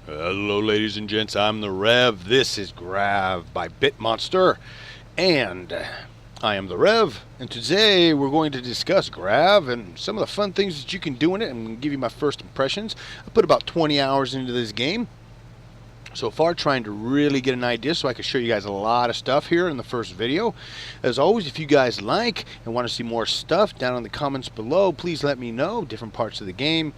Hello ladies and gents, I'm the Rev. This is Grav by BitMonster, and I am the Rev, and today we're going to discuss Grav and some of the fun things that you can do in it. I'm going to give you my first impressions. I put about 20 hours into this game so far, trying to really get an idea so I can show you guys a lot of stuff here in the first video. As always, if you guys like and want to see more stuff, down in the comments below, please let me know different parts of the game.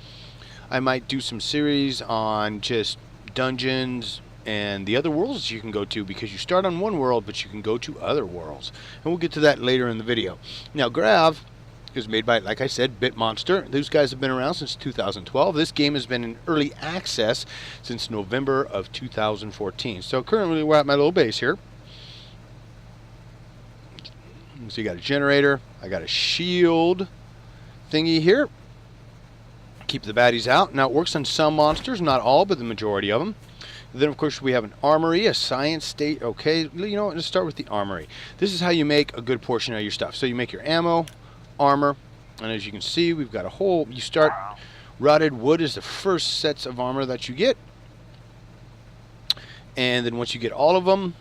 I might do some series on just dungeons and the other worlds that you can go to, because you start on one world but you can go to other worlds, and we'll get to that later in the video. Now, Grav is made by, like I said, BitMonster. Those guys have been around since 2012. This game has been in early access since November of 2014. So currently we're at my little base here. So you got a generator, I got a shield thingy here, keep the baddies out. Now, it works on some monsters, not all, but the majority of them. Then, of course, we have an armory, a science state. Okay, you know what? Let's start with the armory. This is how you make a good portion of your stuff. So you make your ammo, armor, and as you can see, we've got a whole. You start. Rotted wood is the first sets of armor that you get, and then once you get all of them,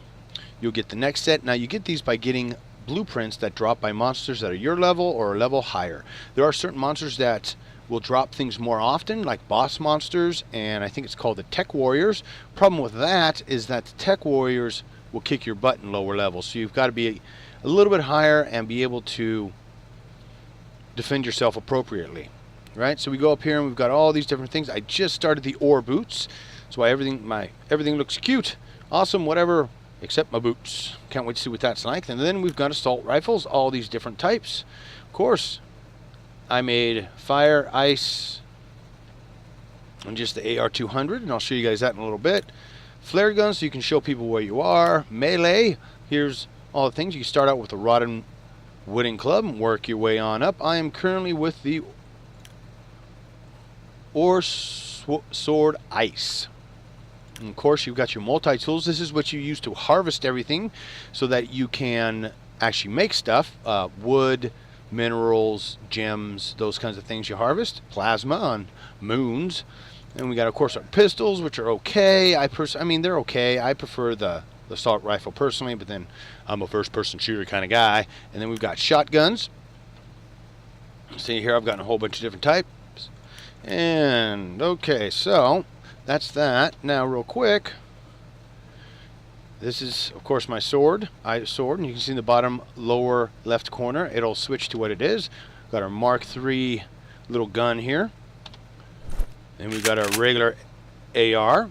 you'll get the next set. Now, you get these by getting blueprints that drop by monsters that are your level or a level higher. There are certain monsters that will drop things more often, like boss monsters, and I think it's called the Tech Warriors. Problem with that is that the Tech Warriors will kick your butt in lower levels, so you've got to be a little bit higher and be able to defend yourself appropriately, right? So we go up here and we've got all these different things. I just started the ore boots, so everything looks cute, awesome, whatever, except my boots. Can't wait to see what that's like. And then we've got assault rifles, all these different types. Of course, I made fire, ice, and just the AR-200, and I'll show you guys that in a little bit. Flare guns, so you can show people where you are. Melee, here's all the things. You start out with a rotten wooden club and work your way on up. I am currently with the ore sword ice. And of course, you've got your multi-tools. This is what you use to harvest everything so that you can actually make stuff. Wood, minerals, gems, those kinds of things you harvest. Plasma on moons. And we got, of course, our pistols, which are okay. I mean, they're okay. I prefer the assault rifle personally, but then I'm a first-person shooter kind of guy. And then we've got shotguns. See here, I've got a whole bunch of different types. And okay, so that's that. Now, real quick, this is, of course, my sword, and you can see in the bottom lower left corner, it'll switch to what it is. Got our Mark III little gun here. And we've got our regular AR,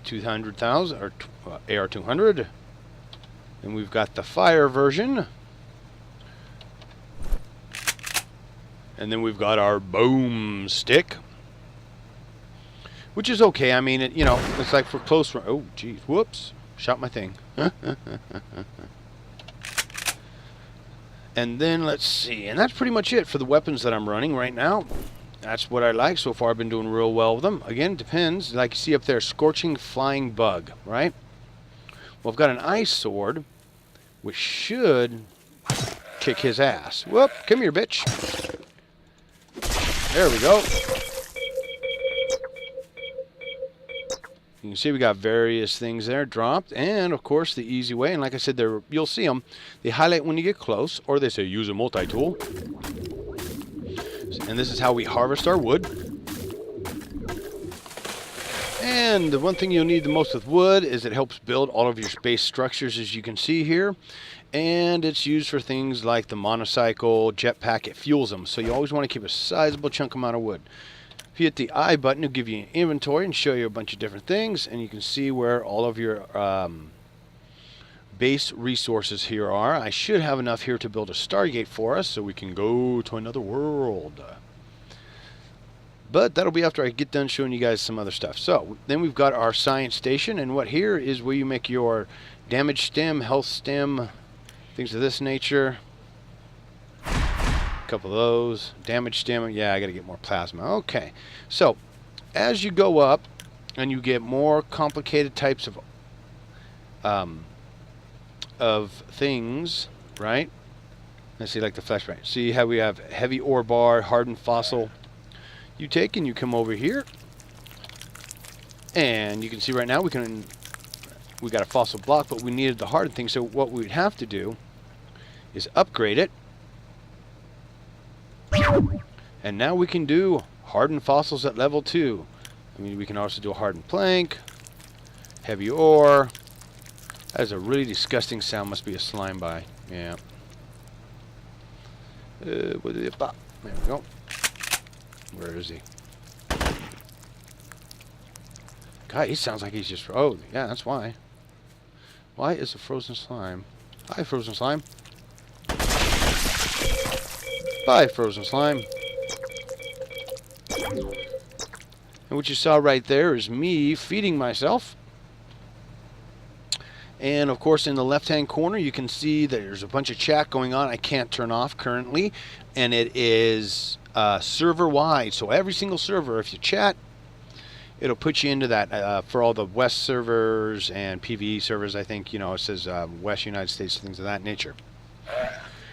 200,000, or AR-200. And we've got the fire version. And then we've got our boom stick, which is okay. I mean, it's like for close. Oh, geez, whoops. Shot my thing. And then let's see, and that's pretty much it for the weapons that I'm running right now. That's what I like so far. I've been doing real well with them. Again, depends. Like you see up there, scorching flying bug, right? Well, I've got an ice sword, which should kick his ass. Whoop! Come here, bitch. There we go. You can see we got various things there dropped, and of course the easy way, and like I said, you'll see them. They highlight when you get close, or they say use a multi-tool. And this is how we harvest our wood. And the one thing you'll need the most with wood is it helps build all of your space structures, as you can see here. And it's used for things like the motorcycle, jetpack. It fuels them, so you always want to keep a sizable chunk amount of wood. If you hit the I button, it'll give you an inventory and show you a bunch of different things, and you can see where all of your base resources here are. I should have enough here to build a Stargate for us so we can go to another world. But that'll be after I get done showing you guys some other stuff. So then we've got our science station, and what here is where you make your damage stem, health stem, things of this nature. Couple of those. Damage stem. Yeah, I gotta get more plasma. Okay. So as you go up and you get more complicated types of things, right? Let's see, like the flashbang. See how we have heavy ore bar, hardened fossil. You take and you come over here And you can see right now we got a fossil block, but we needed the hardened thing. So what we'd have to do is upgrade it. And now we can do hardened fossils at level 2. I mean, we can also do a hardened plank, heavy ore. That is a really disgusting sound. Must be a slime by. Yeah. There we go. Where is he? God, he sounds like he's just... Oh, yeah, that's why. Why is a frozen slime? Hi, frozen slime. Bye, frozen slime. And what you saw right there is me feeding myself. And, of course, in the left-hand corner, you can see that there's a bunch of chat going on. I can't turn off currently. And it is server-wide. So every single server, if you chat, it'll put you into that for all the West servers and PvE servers, I think. You know, it says West United States, things of that nature.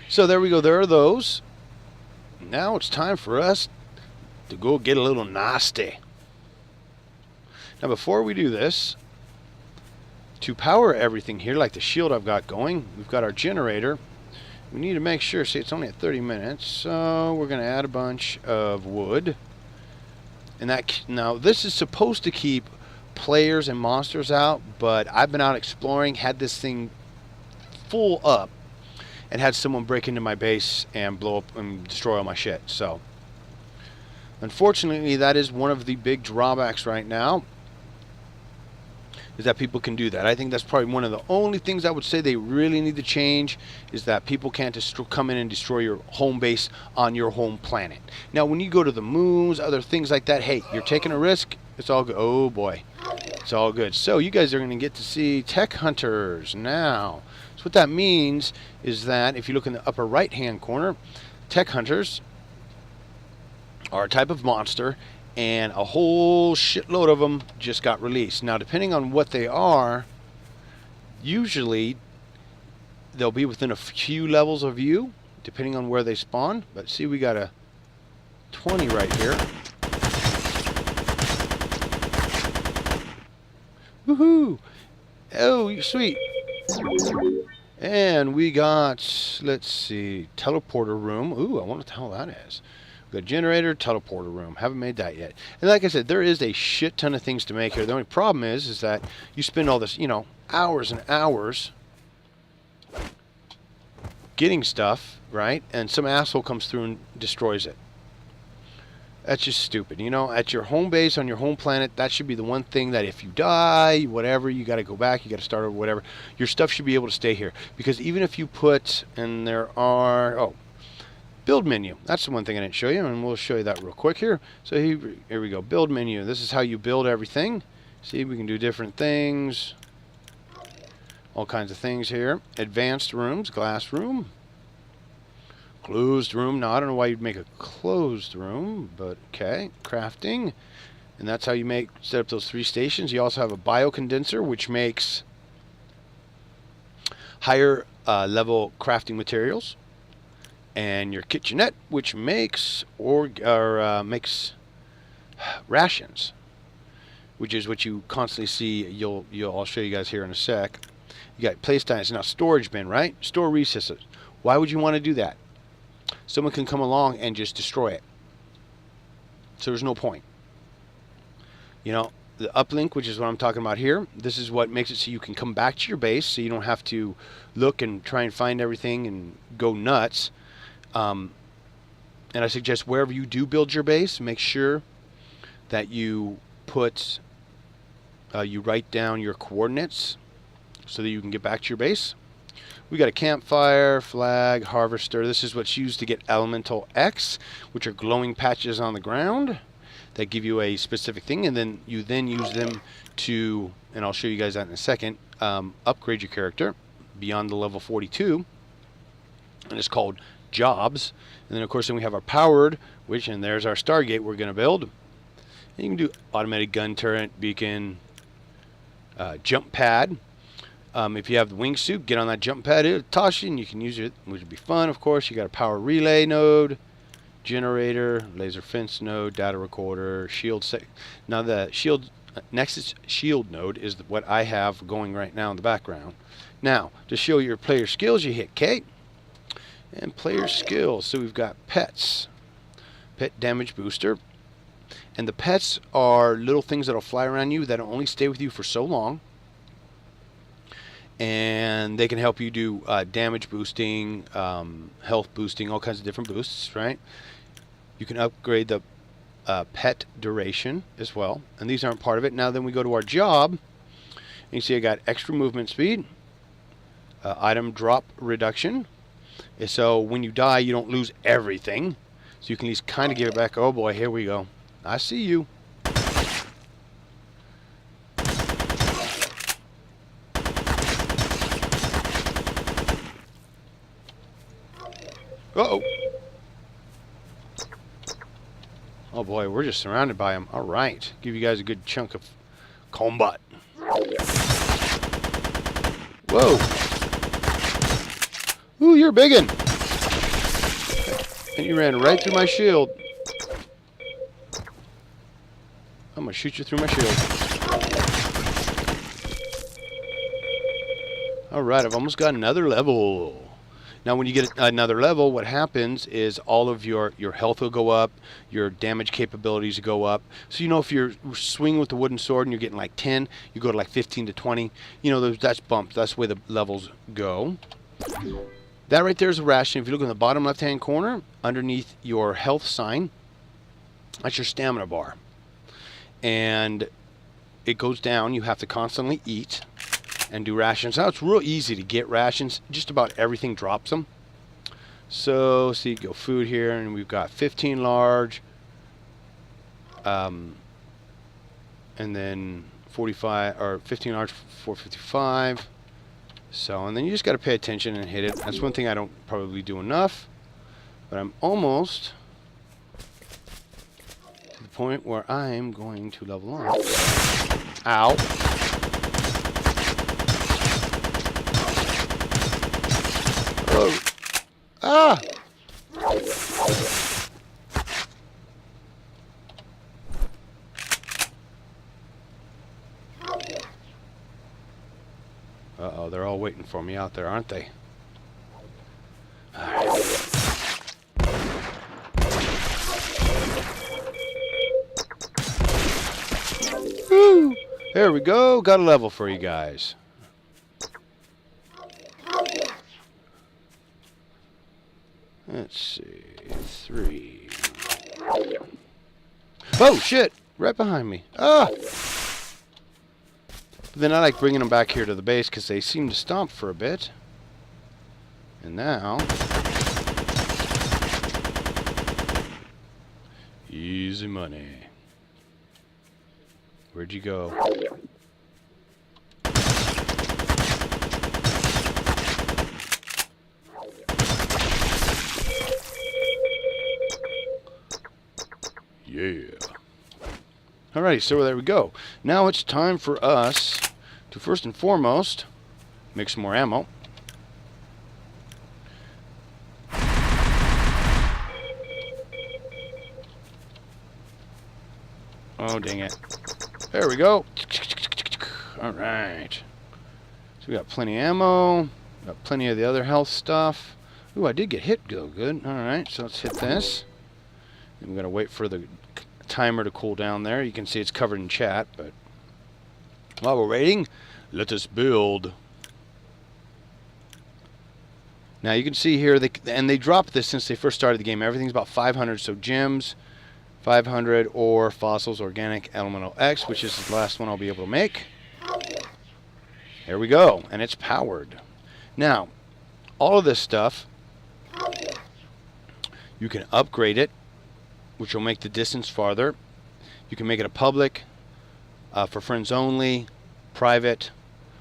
So there we go. There are those. Now it's time for us to go get a little nasty. Now, before we do this, to power everything here, like the shield I've got going, we've got our generator. We need to make sure, see, it's only at 30 minutes, so we're going to add a bunch of wood. And that, now, this is supposed to keep players and monsters out, but I've been out exploring, had this thing full up, and had someone break into my base and blow up and destroy all my shit. So, unfortunately, that is one of the big drawbacks right now, is that people can do that. I think that's probably one of the only things I would say they really need to change, is that people can't come in and destroy your home base on your home planet. Now, when you go to the moons, other things like that, hey, you're taking a risk. It's all good. Oh, boy. It's all good. So you guys are going to get to see tech hunters now. So what that means is that if you look in the upper right-hand corner, tech hunters are a type of monster, and a whole shitload of them just got released. Now, depending on what they are, usually they'll be within a few levels of you, depending on where they spawn. But see, we got a 20 right here. Woohoo! Oh, sweet. And we got, let's see, teleporter room. Ooh, I wonder what the hell that is. We've got generator, teleporter room. Haven't made that yet. And like I said, there is a shit ton of things to make here. The only problem is that you spend all this, you know, hours and hours getting stuff, right? And some asshole comes through and destroys it. That's just stupid. You know, at your home base, on your home planet, that should be the one thing that if you die, whatever, you got to go back, you got to start over, whatever. Your stuff should be able to stay here. Because even if you put, and there are, oh, build menu. That's the one thing I didn't show you, and we'll show you that real quick here. So here we go. Build menu. This is how you build everything. See, we can do different things. All kinds of things here. Advanced rooms, glass room. Closed room. Now, I don't know why you'd make a closed room, but okay. Crafting. And that's how you set up those 3 stations. You also have a biocondenser, which makes higher level crafting materials. And your kitchenette, which makes makes rations, which is what you constantly see. I'll show you guys here in a sec. You got place times. Now, storage bin, right? Store resources. Why would you want to do that? Someone can come along and just destroy it. So there's no point. You know, the uplink, which is what I'm talking about here, this is what makes it so you can come back to your base, so you don't have to look and try and find everything and go nuts. And I suggest wherever you do build your base, make sure that you put, you write down your coordinates so that you can get back to your base. We got a campfire, flag, harvester. This is what's used to get elemental X, which are glowing patches on the ground that give you a specific thing, and then you use them to, and I'll show you guys that in a second, upgrade your character beyond the level 42, and it's called jobs. And then of course then we have our powered, which, and there's our Stargate we're going to build. And you can do automated gun turret, beacon, jump pad. If you have the wingsuit, get on that jump pad, it'll toss you and you can use it, which would be fun. Of course, you got a power relay node, generator, laser fence node, data recorder, shield. Now the shield Nexus shield node is what I have going right now in the background. Now, to show your player skills, you hit K. And player skills. So we've got pets. Pet damage booster. And the pets are little things that'll fly around you that'll only stay with you for so long. And they can help you do damage boosting, health boosting, all kinds of different boosts, right? You can upgrade the pet duration as well. And these aren't part of it. Now then we go to our job. And you see I got extra movement speed. Item drop reduction. So when you die, you don't lose everything. So you can at least kind of give it back. Oh boy, here we go. I see you. Uh-oh. Oh boy, we're just surrounded by them. All right. Give you guys a good chunk of combat. Whoa. Ooh, you're biggin'. And you ran right through my shield. I'm gonna shoot you through my shield. Alright, I've almost got another level. Now when you get another level, what happens is all of your health will go up, your damage capabilities go up. So you know if you're swinging with the wooden sword and you're getting like 10, you go to like 15 to 20. You know, that's bumped. That's the way the levels go. That right there is a ration. If you look in the bottom left-hand corner, underneath your health sign, that's your stamina bar. And it goes down. You have to constantly eat and do rations. Now it's real easy to get rations. Just about everything drops them. So you go food here, and we've got 15 large, and then 45 or 15 large, 455. So, and then you just got to pay attention and hit it. That's one thing I don't probably do enough, but I'm almost to the point where I'm going to level up. Ow. Oh. Ah. Uh-oh, they're all waiting for me out there, aren't they? All right. Woo! There we go. Got a level for you guys. Let's see. 3. Oh, shit! Right behind me. Ah! But then I like bringing them back here to the base because they seem to stomp for a bit. And now... easy money. Where'd you go? Yeah. Alrighty, so there we go. Now it's time for us to first and foremost make some more ammo. Oh, dang it. There we go. Alright. So we got plenty of ammo. Got plenty of the other health stuff. Ooh, I did get hit though. Good. Alright, so let's hit this. And we're going to wait for the timer to cool down there. You can see it's covered in chat, but while we're waiting, let us build. Now you can see here, they dropped this since they first started the game. Everything's about 500, so gems, 500, or fossils, organic, elemental X, which is the last one I'll be able to make. There we go, and it's powered. Now, all of this stuff, you can upgrade it, which will make the distance farther. You can make it a public, for friends only, private,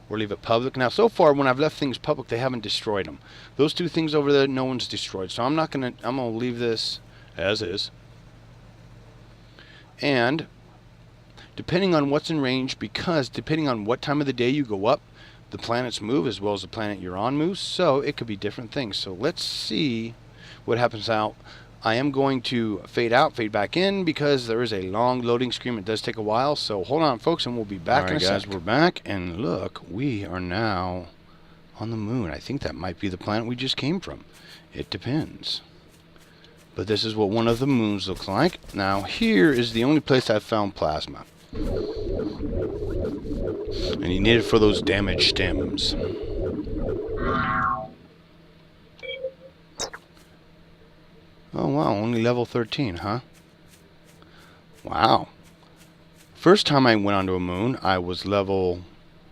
or leave it public. Now, so far, when I've left things public, they haven't destroyed them. Those two things over there, no one's destroyed. So I'm gonna leave this as is. And depending on what's in range, because depending on what time of the day you go up, the planets move as well as the planet you're on moves. So it could be different things. So let's see what happens out I am going to fade out, fade back in, because there is a long loading screen. It does take a while, so hold on, folks, and we'll be back in a sec. We're back, and look, we are now on the moon. I think that might be the planet we just came from. It depends. But this is what one of the moons looks like. Now, here is the only place I've found plasma. And you need it for those damaged stems. Oh, wow, only level 13, huh? Wow. First time I went onto a moon, I was level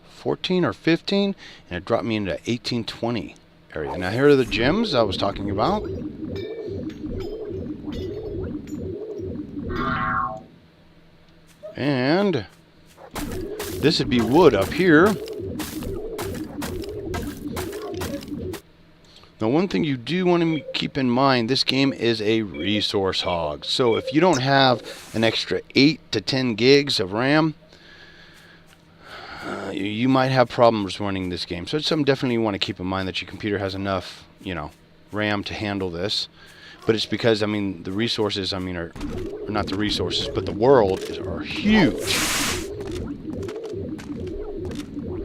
14 or 15, and it dropped me into 1820 area. Now, here are the gems I was talking about. And this would be wood up here. Now, one thing you do want to keep in mind, this game is a resource hog. So if you don't have an extra 8 to 10 gigs of RAM, you might have problems running this game. So it's something definitely you want to keep in mind, that your computer has enough, RAM to handle this. But it's because, I mean, the resources, are not the resources, but the world are huge.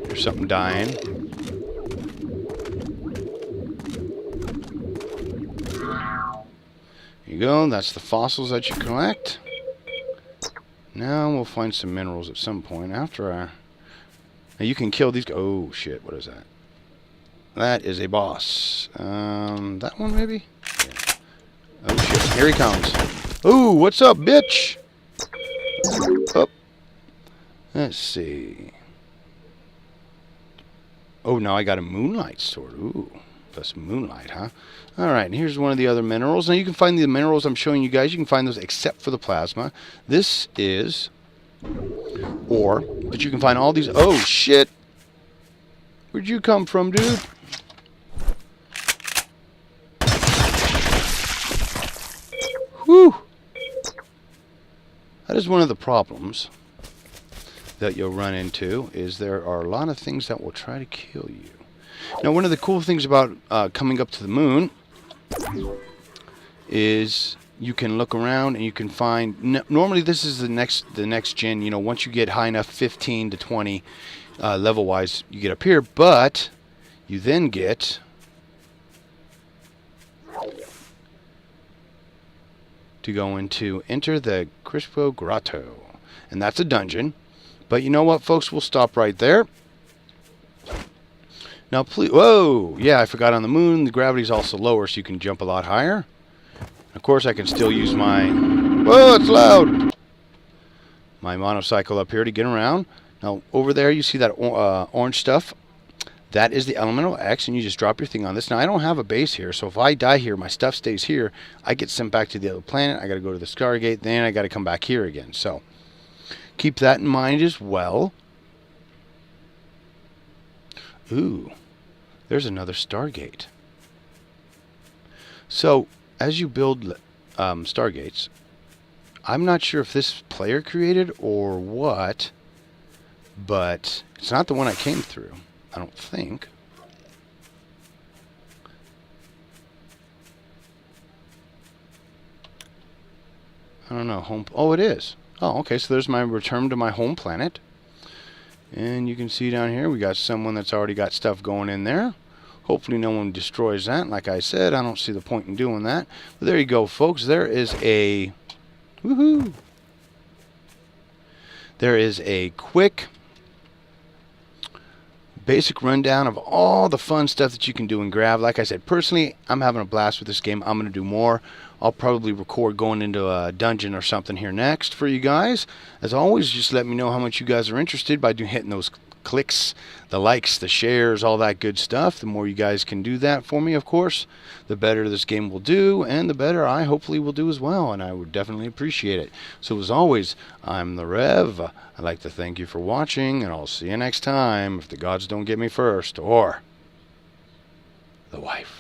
There's something dying. There you go, that's the fossils that you collect. Now we'll find some minerals at some point after our... Now you can kill these... Oh, shit, what is that? That is a boss. That one, maybe? Yeah. Oh, shit, here he comes. Ooh, what's up, bitch? Oh. Let's see. Oh, now I got a moonlight sword. Ooh, plus moonlight, huh? Alright, and here's one of the other minerals. Now you can find the minerals I'm showing you guys. You can find those except for the plasma. This is ore, but you can find all these... Oh, shit! Where'd you come from, dude? Whew! That is one of the problems that you'll run into, is there are a lot of things that will try to kill you. Now, one of the cool things about coming up to the moon is you can look around and you can find... Normally, this is the next gen. Once you get high enough, 15 to 20 level-wise, you get up here. But you then get to go into Enter the Crispo Grotto, and that's a dungeon. But you know what, folks? We'll stop right there. Now, please... Whoa! Yeah, I forgot, on the moon, the gravity's also lower, so you can jump a lot higher. Of course, I can still use my... Whoa, it's loud! My motorcycle up here to get around. Now, over there, you see that orange stuff? That is the elemental X, and you just drop your thing on this. Now, I don't have a base here, so if I die here, my stuff stays here. I get sent back to the other planet. I got to go to the Stargate, then I got to come back here again. So, keep that in mind as well. Ooh, there's another Stargate. So, as you build Stargates, I'm not sure if this player created or what, but it's not the one I came through, I don't think. I don't know. Home. Oh, it is. Oh, okay. So there's my return to my home planet. And you can see down here we got someone that's already got stuff going in there. Hopefully no one destroys that. Like I said, I don't see the point in doing that. But there you go, folks. There is a... Woohoo! There is a quick, basic rundown of all the fun stuff that you can do in Grav. Like I said, personally, I'm having a blast with this game. I'm going to do more. I'll probably record going into a dungeon or something here next for you guys. As always, just let me know how much you guys are interested by hitting those clicks, the likes, the shares, all that good stuff. The more you guys can do that for me, of course, the better this game will do, and the better I hopefully will do as well, and I would definitely appreciate it. So as always, I'm the Rev. I'd like to thank you for watching, and I'll see you next time if the gods don't get me first, or the wife.